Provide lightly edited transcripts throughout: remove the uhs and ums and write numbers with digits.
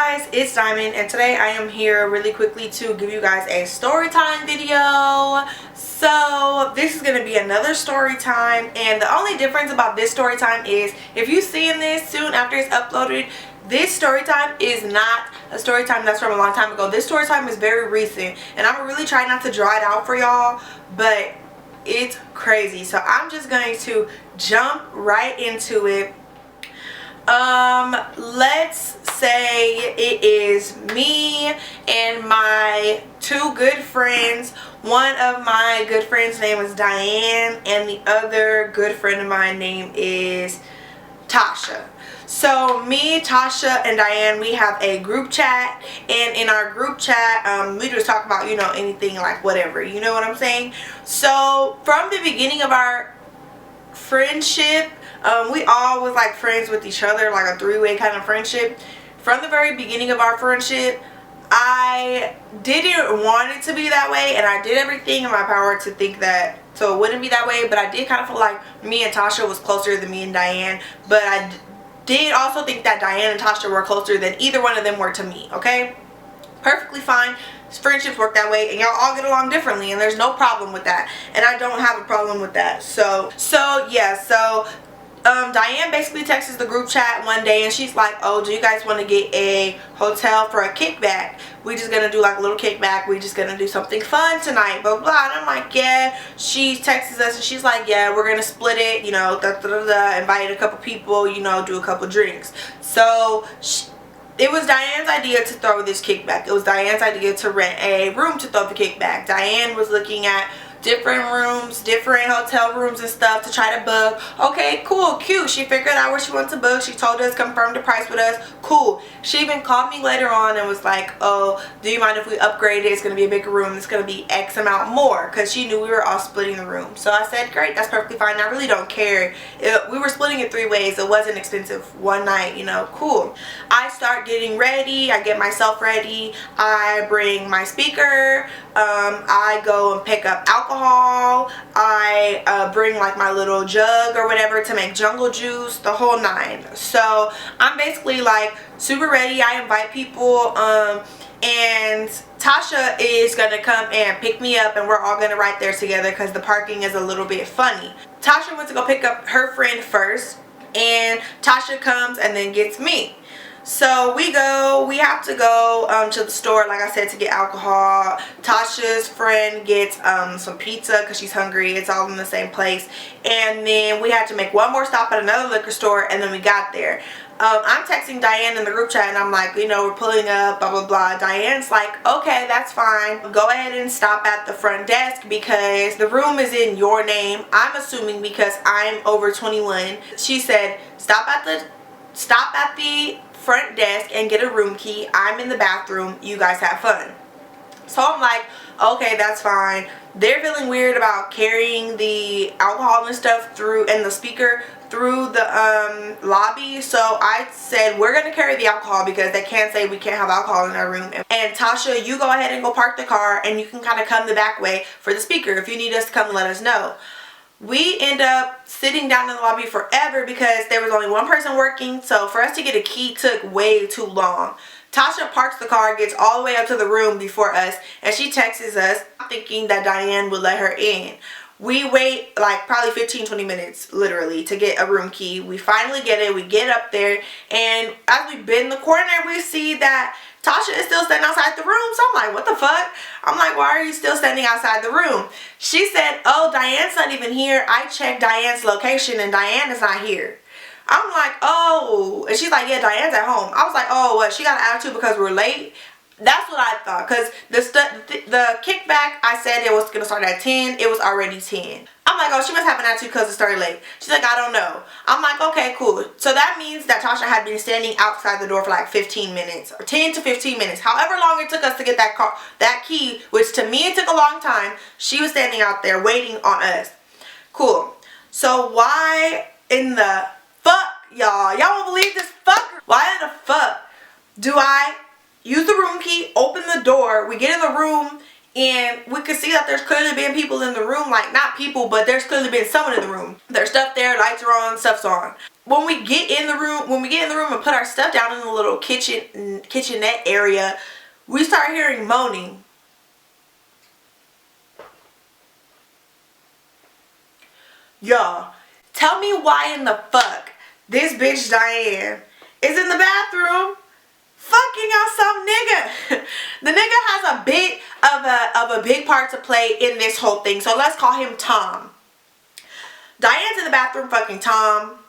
guys, it's Diamond, and today I am here really quickly to give you guys a story time video. So this is going to be another story time, and the only difference about this story time is if you seeing this soon after it's uploaded, this story time is not a story time that's from a long time ago. This story time is very recent, and I'm really trying not to draw it out for y'all, but it's crazy. So I'm just going to jump right into it. Let's say it is me and my two good friends. One of my good friends' name is Diane, and the other good friend of mine name is Tasha. So me, Tasha, and Diane, we have a group chat, and in our group chat, we just talk about, you know, anything, like whatever, you know what I'm saying? So from the beginning of our friendship, we all was like friends with each other, like a three-way kind of friendship. From the very beginning of our friendship, I didn't want it to be that way, and I did everything in my power to think that so it wouldn't be that way, but I did kind of feel like me and Tasha was closer than me and Diane, but I did also think that Diane and Tasha were closer than either one of them were to me, okay? Perfectly fine. Friendships work that way, and y'all all get along differently, and there's no problem with that, and I don't have a problem with that. So Diane basically texts the group chat one day, and she's like, oh, do you guys want to get a hotel for a kickback? We just gonna do like a little kickback. We just gonna do something fun tonight, blah blah. And I'm like, yeah. She texts us and she's like, yeah, we're gonna split it, you know, invite a couple people, you know, do a couple drinks. So it was Diane's idea to throw this kickback. It was Diane's idea to rent a room to throw the kickback. Diane was looking at different rooms, different hotel rooms and stuff to try to book. Okay, cool, cute. She figured out where she wants to book. She told us, confirmed the price with us. Cool. She even called me later on and was like, oh, do you mind if we upgrade it? It's going to be a bigger room. It's going to be X amount more, because she knew we were all splitting the room. So I said, great, that's perfectly fine. I really don't care. We were splitting it 3 ways. It wasn't expensive. One night, you know, cool. I start getting ready. I get myself ready. I bring my speaker. I go and pick up alcohol. I bring like my little jug or whatever to make jungle juice, the whole 9. So I'm basically like super ready. I invite people, and Tasha is gonna come and pick me up, and we're all gonna ride there together because the parking is a little bit funny. Tasha went to go pick up her friend first, and Tasha comes and then gets me. So we have to go to the store, like I said, to get alcohol. Tasha's friend gets some pizza because she's hungry. It's all in the same place. And then we had to make one more stop at another liquor store, and then we got there. I'm texting Diane in the group chat, and I'm like, you know, we're pulling up, blah blah blah. Diane's like, okay, that's fine. Go ahead and stop at the front desk because the room is in your name. I'm assuming because I'm over 21. She said, stop at the front desk and get a room key. I'm in the bathroom. You guys have fun. So I'm like, okay, that's fine. They're feeling weird about carrying the alcohol and stuff through, and the speaker through the lobby. So I said, we're gonna carry the alcohol because they can't say we can't have alcohol in our room. And Tasha, you go ahead and go park the car, and you can kind of come the back way for the speaker. If you need us to come, let us know. We end up sitting down in the lobby forever because there was only one person working, so for us to get a key took way too long. Tasha parks the car, gets all the way up to the room before us, and she texts us thinking that Diane would let her in. We wait like probably 15-20 minutes literally to get a room key. We finally get it. We get up there, and as we bend the corner, we see that Tasha is still standing outside the room. So I'm like, what the fuck? I'm like, why are you still standing outside the room? She said, oh, Diane's not even here. I checked Diane's location and Diane is not here. I'm like, oh. And she's like, yeah, Diane's at home. I was like, oh, what? She got an attitude because we're late? That's what I thought, because the kickback, I said it was going to start at 10. It was already 10. I'm like, oh, she must have an attitude because it started late. She's like, I don't know. I'm like, okay, cool. So that means that Tasha had been standing outside the door for like 15 minutes, or 10 to 15 minutes. However long it took us to get that key, which to me it took a long time, she was standing out there waiting on us. Cool. So why in the fuck, y'all won't believe this fucker. Why in the fuck do I use the room key, open the door, we get in the room, and we could see that there's clearly been people in the room, like not people, but there's clearly been someone in the room. There's stuff there, lights are on, stuff's on. when we get in the room and put our stuff down in the little kitchenette area, we start hearing moaning. Y'all, tell me why in the fuck this bitch Diane is in the bathroom fucking on some nigga. The nigga has a bit of a big part to play in this whole thing, so let's call him Tom. Diane's in the bathroom fucking Tom.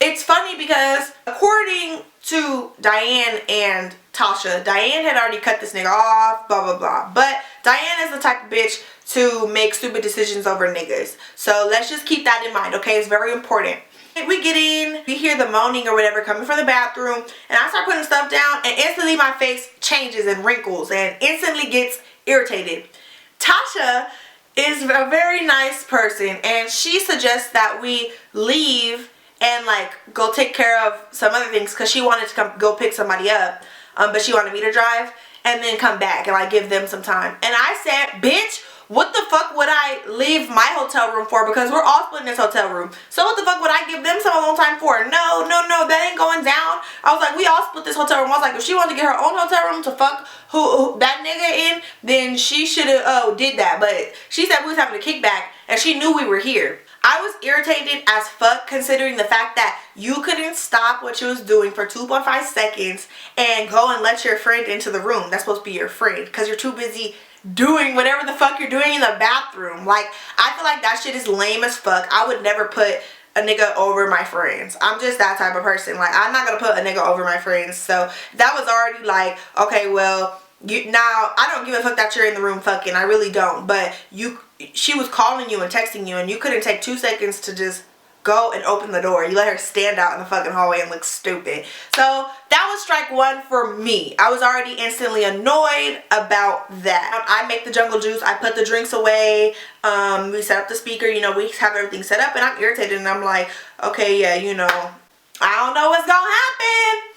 It's funny because according to Diane and Tasha, Diane had already cut this nigga off, blah blah blah. But Diane is the type of bitch to make stupid decisions over niggas. So let's just keep that in mind, okay? It's very important. We get in, we hear the moaning or whatever coming from the bathroom, and I start putting stuff down, and instantly my face changes and wrinkles and instantly gets irritated. Tasha is a very nice person, and she suggests that we leave and like go take care of some other things because she wanted to go pick somebody up, but she wanted me to drive and then come back and like give them some time. And I said, bitch, what the fuck would I leave my hotel room for? Because we're all splitting this hotel room. So what the fuck would I give them some alone time for? No, that ain't going down. I was like, we all split this hotel room. I was like, if she wanted to get her own hotel room to fuck who that nigga in, then she should have did that. But she said we was having a kickback and she knew we were here. I was irritated as fuck considering the fact that you couldn't stop what you was doing for 2.5 seconds and go and let your friend into the room. That's supposed to be your friend because you're too busy doing whatever the fuck you're doing in the bathroom. Like, I feel like that shit is lame as fuck. I would never put a nigga over my friends. I'm just that type of person. Like, I'm not gonna put a nigga over my friends. So that was already like, okay, well, now I don't give a fuck that you're in the room fucking. I really don't. But she was calling you and texting you, and you couldn't take 2 seconds to just go and open the door. You let her stand out in the fucking hallway and look stupid. So that was strike one for me. I was already instantly annoyed about that. I make the jungle juice. I put the drinks away. We set up the speaker. You know, we have everything set up, and I'm irritated, and I'm like, okay, yeah, you know, I don't know what's gonna happen.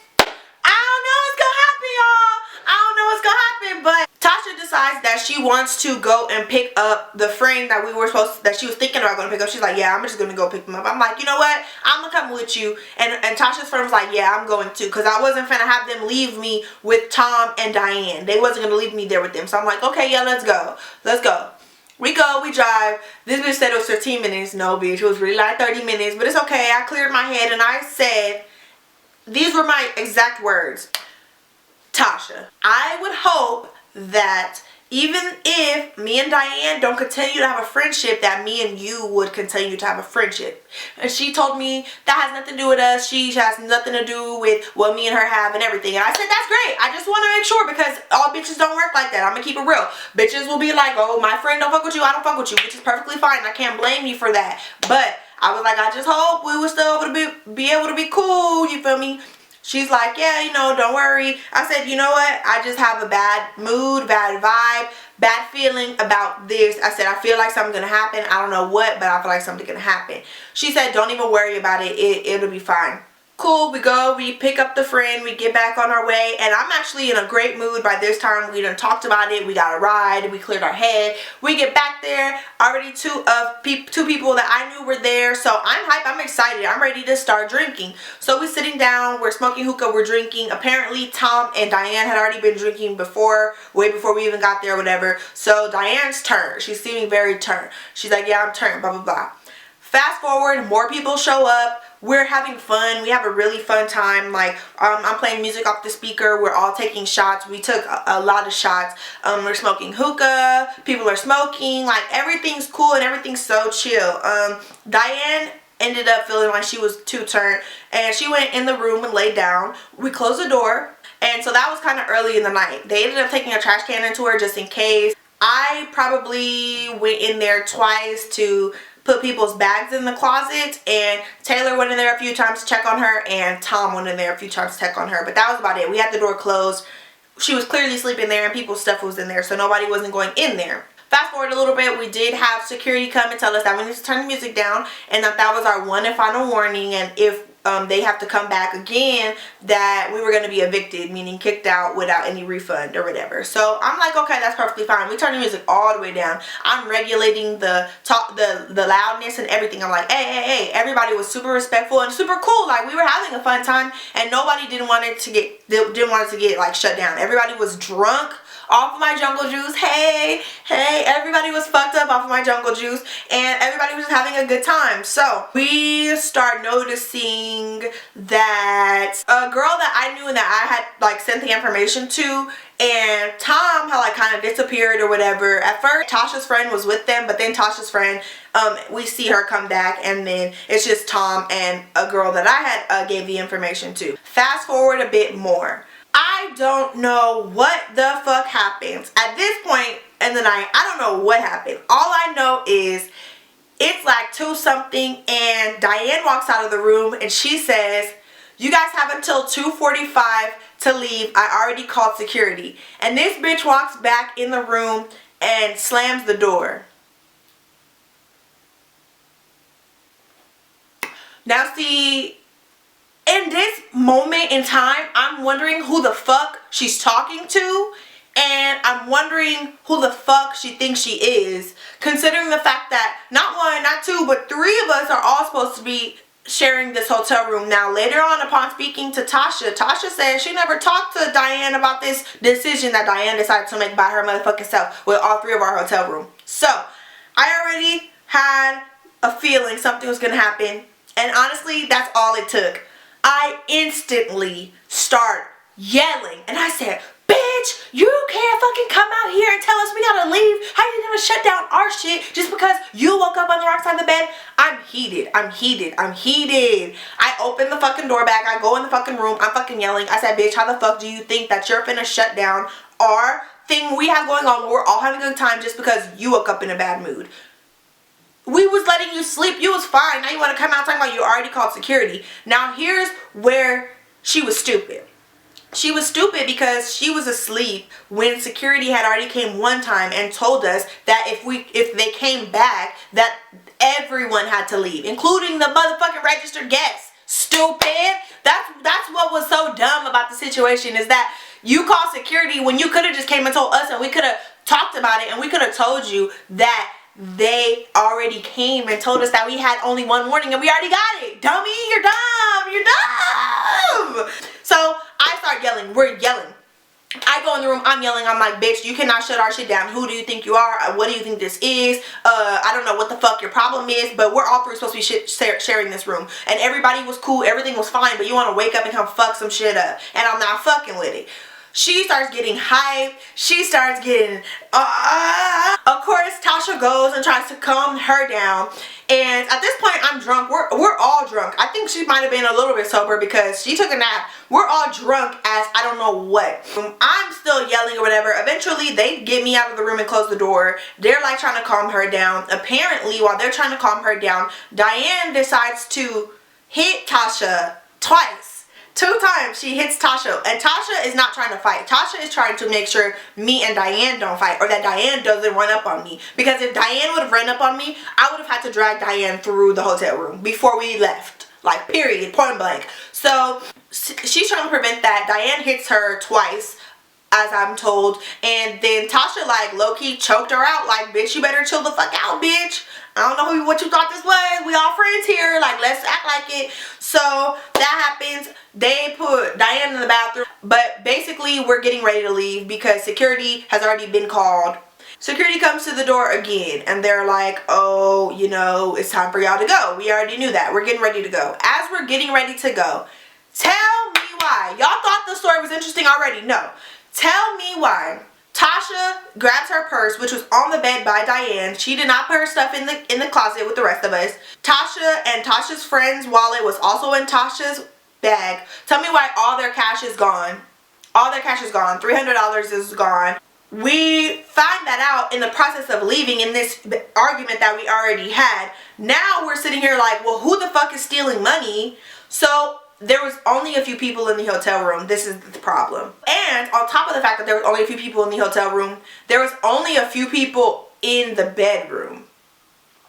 I don't know what's gonna happen, y'all. I don't know what's gonna happen, but Tasha decides that she wants to go and pick up the friend that she was thinking about going to pick up. She's like, yeah, I'm just gonna go pick them up. I'm like, you know what? I'm gonna come with you. And Tasha's friend was like, yeah, I'm going too, because I wasn't finna have them leave me with Tom and Diane. They wasn't gonna leave me there with them. So I'm like, okay, yeah, let's go. Let's go. We go, we drive. This bitch said it was 15 minutes. No, bitch, it was really like 30 minutes, but it's okay. I cleared my head and I said, these were my exact words. Tasha, I would hope that even if me and Diane don't continue to have a friendship, that me and you would continue to have a friendship. And she told me that has nothing to do with us. She has nothing to do with what me and her have and everything. And I said, that's great. I just want to make sure, because all bitches don't work like that. I'm going to keep it real. Bitches will be like, oh, my friend don't fuck with you, I don't fuck with you, which is perfectly fine. I can't blame you for that. But I was like, I just hope we would still be able to be cool, you feel me? She's like, yeah, you know, don't worry. I said, you know what? I just have a bad mood, bad vibe, bad feeling about this. I said, I feel like something's going to happen. I don't know what, but I feel like something's going to happen. She said, don't even worry about it. It'll be fine. Cool, we go, we pick up the friend, we get back on our way, and I'm actually in a great mood by this time. We done talked about it, we got a ride, we cleared our head. We get back there, already two people that I knew were there, so I'm hyped, I'm excited, I'm ready to start drinking. So we're sitting down, we're smoking hookah, we're drinking. Apparently Tom and Diane had already been drinking before, way before we even got there or whatever. So Diane's turn, she's seeming very turned. She's like, yeah, I'm turned, blah, blah, blah. Fast forward, more people show up. We're having fun. We have a really fun time. Like, I'm playing music off the speaker. We're all taking shots. We took a lot of shots. We're smoking hookah. People are smoking. Like, everything's cool and everything's so chill. Diane ended up feeling like she was too turned, and she went in the room and laid down. We closed the door, and so that was kind of early in the night. They ended up taking a trash can into her just in case. I probably went in there twice to put people's bags in the closet, and Taylor went in there a few times to check on her, and Tom went in there a few times to check on her, but that was about it. We had the door closed. She was clearly sleeping there, and people's stuff was in there, so nobody wasn't going in there. Fast forward a little bit, we did have security come and tell us that we need to turn the music down, and that was our one and final warning, and if they have to come back again, that we were going to be evicted, meaning kicked out without any refund or whatever. So I'm like, okay, that's perfectly fine. We turned the music all the way down. I'm regulating the loudness and everything. I'm like, hey. Everybody was super respectful and super cool. Like, we were having a fun time, and nobody didn't want it to get like shut down. Everybody was drunk off of my jungle juice. Hey, everybody was fucked up off of my jungle juice, and everybody was just having a good time. So we start noticing that a girl that I knew and that I had like sent the information to, and Tom had like kind of disappeared or whatever. At first Tasha's friend was with them, but then Tasha's friend, we see her come back, and then it's just Tom and a girl that I had gave the information to. Fast forward a bit more. I don't know what the fuck happens. At this point in the night, I don't know what happened. All I know is it's like 2 something, and Diane walks out of the room and she says, you guys have until 2:45 to leave. I already called security. And this bitch walks back in the room and slams the door. Now see, in this moment in time, I'm wondering who the fuck she's talking to, and I'm wondering who the fuck she thinks she is, considering the fact that not 1, not 2, but 3 of us are all supposed to be sharing this hotel room. Now later on, upon speaking to Tasha, Tasha said she never talked to Diane about this decision that Diane decided to make by her motherfucking self with all 3 of our hotel room. So I already had a feeling something was gonna happen, and honestly, that's all it took. I instantly start yelling, and I said, bitch, you can't fucking come out here and tell us we gotta leave. How you gonna shut down our shit just because you woke up on the wrong side of the bed? I'm heated. I open the fucking door back. I go in the fucking room. I'm fucking yelling. I said, bitch, how the fuck do you think that you're finna shut down our thing we have going on? We're all having a good time just because you woke up in a bad mood. We was letting you sleep. You was fine. Now you want to come out talking about you already called security. Now here's where she was stupid. She was stupid because she was asleep when security had already came one time and told us that if they came back, that everyone had to leave, including the motherfucking registered guests. Stupid. That's what was so dumb about the situation, is that you called security when you could have just came and told us, and we could have talked about it, and we could have told you that they already came and told us that we had only 1 warning and we already got it. Dummy, you're dumb. You're dumb. So I start yelling. We're yelling. I go in the room. I'm yelling. I'm like, bitch, you cannot shut our shit down. Who do you think you are? What do you think this is? I don't know what the fuck your problem is, but we're all 3 supposed to be sharing this room. And everybody was cool. Everything was fine, but you want to wake up and come fuck some shit up. And I'm not fucking with it. She starts getting hyped. She starts getting, of course, Tasha goes and tries to calm her down. And at this point, I'm drunk. We're all drunk. I think she might have been a little bit sober because she took a nap. We're all drunk as I don't know what. I'm still yelling or whatever. Eventually, they get me out of the room and close the door. They're like trying to calm her down. Apparently, while they're trying to calm her down, Diane decides to hit Tasha twice. 2 times she hits Tasha, and Tasha is not trying to fight. Tasha is trying to make sure me and Diane don't fight, or that Diane doesn't run up on me. Because if Diane would have run up on me, I would have had to drag Diane through the hotel room before we left. Like, period, point blank. So she's trying to prevent that. Diane hits her twice, as I'm told, and then Tasha like low-key choked her out, like, bitch, you better chill the fuck out, bitch. I don't know what you thought this was. We all friends here. Like, let's act like it. So that happens. They put Diane in the bathroom. But basically, we're getting ready to leave because security has already been called. Security comes to the door again. And they're like, oh, you know, it's time for y'all to go. We already knew that. We're getting ready to go. As we're getting ready to go, tell me why. Y'all thought the story was interesting already. No. Tell me why. Tasha grabs her purse, which was on the bed by Diane. She did not put her stuff in the closet with the rest of us. Tasha and Tasha's friend's wallet was also in Tasha's bag. Tell me why all their cash is gone. All their cash is gone. $300 is gone. We find that out in the process of leaving in this argument that we already had. Now we're sitting here like, well, who the fuck is stealing money? So there was only a few people in the hotel room. This is the problem. And on top of the fact that there was only a few people in the hotel room, there was only a few people in the bedroom.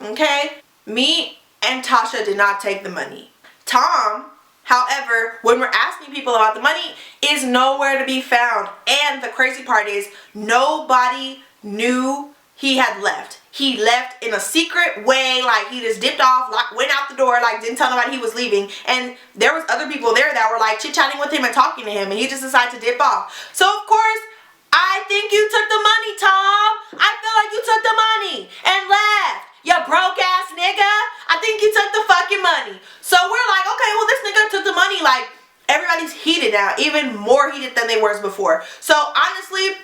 Okay? Me and Tasha did not take the money. Tom However, when we're asking people about the money, it's nowhere to be found. And the crazy part is nobody knew he had left. He left in a secret way, like he just dipped off, like went out the door, like didn't tell nobody he was leaving. And there was other people there that were like chit-chatting with him and talking to him, and he just decided to dip off. So of course, I think you took the money, Tom. I feel like you took the money and left. You broke ass nigga. I think you took the fucking money. So we're like, okay, well this nigga took the money. Like, everybody's heated now, even more heated than they were before. So honestly,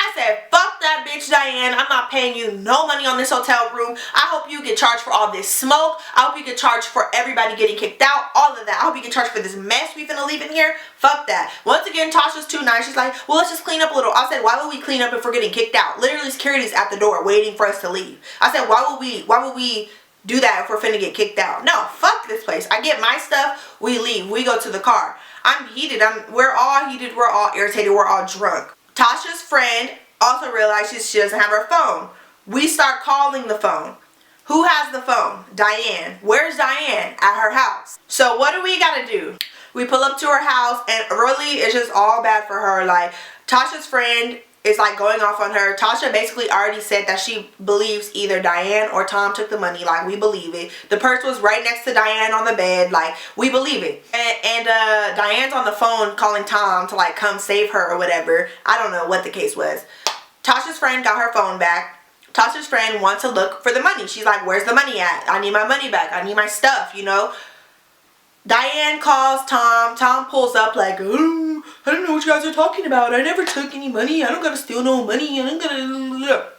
I said, fuck that bitch, Diane. I'm not paying you no money on this hotel room. I hope you get charged for all this smoke. I hope you get charged for everybody getting kicked out. All of that. I hope you get charged for this mess we finna leave in here. Fuck that. Once again, Tasha's too nice. She's like, well, let's just clean up a little. I said, why would we clean up if we're getting kicked out? Literally, security's at the door waiting for us to leave. I said, why would we do that if we're finna get kicked out? No, fuck this place. I get my stuff. We leave. We go to the car. I'm heated. We're all heated. We're all irritated. We're all drunk. Tasha's friend also realizes she doesn't have her phone. We start calling the phone. Who has the phone? Diane. Where's Diane? At her house. So what do we gotta do? We pull up to her house, and really it's just all bad for her. Like, Tasha's friend is like going off on her. Tasha basically already said that she believes either Diane or Tom took the money. Like, we believe it. The purse was right next to Diane on the bed. Like, we believe it. And Diane's on the phone calling Tom to like come save her or whatever. I don't know what the case was. Tasha's friend got her phone back. Tasha's friend wants to look for the money. She's like, where's the money at? I need my money back. I need my stuff, you know. Diane calls Tom. Tom pulls up like, oh, I don't know what you guys are talking about. I never took any money. I don't gotta steal no money. I don't gotta...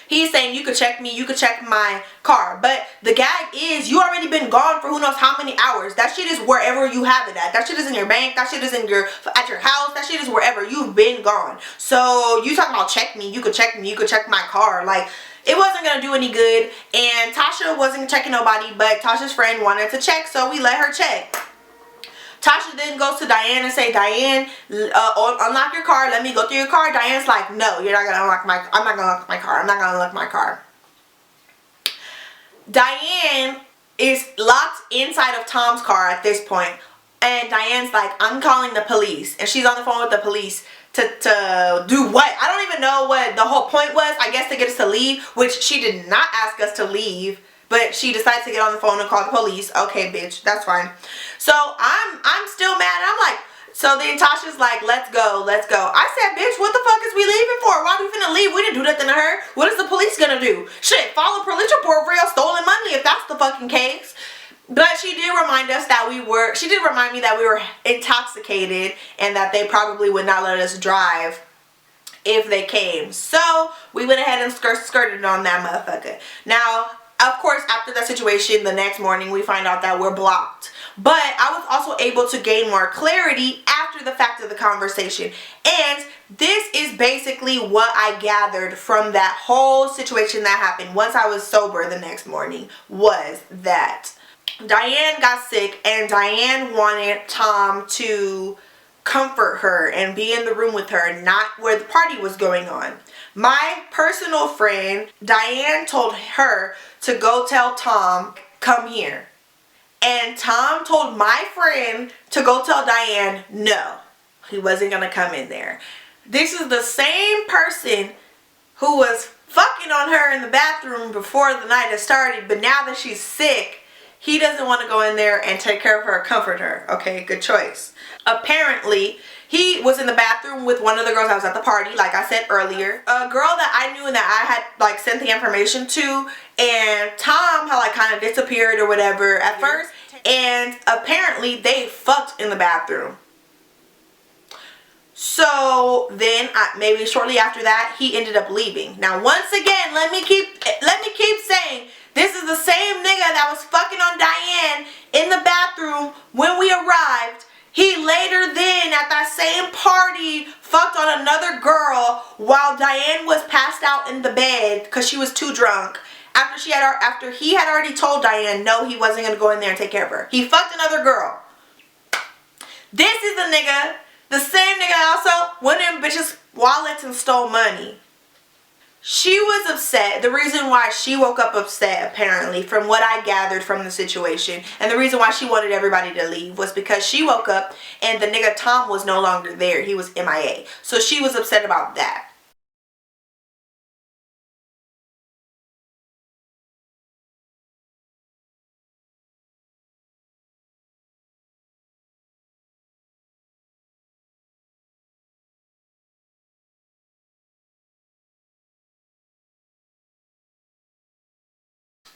He's saying, you could check me, you could check my car. But the gag is, you already been gone for who knows how many hours. That shit is wherever you have it at. That shit is in your bank. That shit is at your house. That shit is wherever. You've been gone. So you talking about check me, you could check me, you could check my car. Like, it wasn't going to do any good. And Tasha wasn't checking nobody, but Tasha's friend wanted to check, so we let her check. Tasha then goes to Diane and say, Diane, unlock your car. Let me go through your car. Diane's like, no, you're not going to unlock my car. I'm not going to unlock my car. I'm not going to unlock my car. Diane is locked inside of Tom's car at this point. And Diane's like, I'm calling the police. And she's on the phone with the police to do what? I don't even know what the whole point was. I guess to get us to leave, which she did not ask us to leave. But she decides to get on the phone and call the police. Okay, bitch, that's fine. So I'm still mad. I'm like, so then Tasha's like, let's go, let's go. I said, bitch, what the fuck is we leaving for? Why are we finna leave? We didn't do nothing to her. What is the police gonna do? Shit, file a police report for your stolen money if that's the fucking case. But she did remind us that she did remind me that we were intoxicated and that they probably would not let us drive if they came. So we went ahead and skirted on that motherfucker. Now, of course, after that situation, the next morning we find out that we're blocked. But I was also able to gain more clarity after the fact of the conversation. And this is basically what I gathered from that whole situation that happened once I was sober the next morning, was that Diane got sick and Diane wanted Tom to comfort her and be in the room with her, not where the party was going on. My personal friend, Diane, told her to go tell Tom, come here. And Tom told my friend to go tell Diane, no, he wasn't going to come in there. This is the same person who was fucking on her in the bathroom before the night had started, but now that she's sick, he doesn't want to go in there and take care of her, comfort her. Okay, good choice. Apparently, he was in the bathroom with one of the girls that was at the party, like I said earlier. A girl that I knew and that I had like sent the information to, and Tom had like kind of disappeared or whatever at first. And apparently they fucked in the bathroom. So then maybe shortly after that, he ended up leaving. Now once again, let me keep saying, this is the same nigga that was fucking on Diane in the bathroom when we arrived. He later then at that same party fucked on another girl while Diane was passed out in the bed because she was too drunk. After he had already told Diane no, he wasn't going to go in there and take care of her. He fucked another girl. This is the nigga, the same nigga also went in bitches' wallets and stole money. She was upset. The reason why she woke up upset, apparently, from what I gathered from the situation, and the reason why she wanted everybody to leave was because she woke up and the nigga Tom was no longer there. He was MIA. So she was upset about that.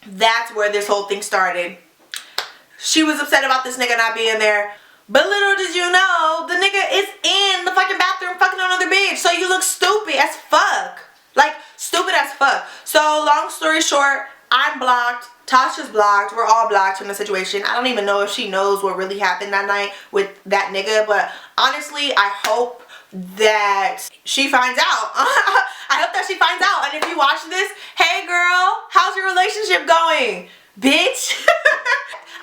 That's where this whole thing started. She was upset about this nigga not being there. But little did you know, the nigga is in the fucking bathroom fucking on another bitch. So you look stupid as fuck. Like, stupid as fuck. So, long story short, I'm blocked. Tasha's blocked. We're all blocked from the situation. I don't even know if she knows what really happened that night with that nigga. But honestly, I hope that she finds out. I hope that she finds out. And if you watch this, hey girl, how's your relationship going? Bitch.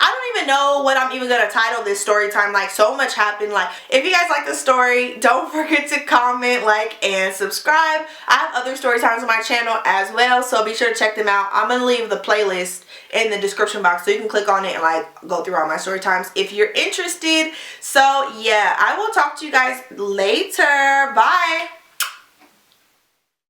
I don't even know what I'm even gonna title this story time. Like, so much happened. Like, if you guys like the story, don't forget to comment, like, and subscribe. I have other story times on my channel as well, so be sure to check them out. I'm gonna leave the playlist in the description box so you can click on it and like go through all my story times if you're interested. So yeah, I will talk to you guys later. Bye.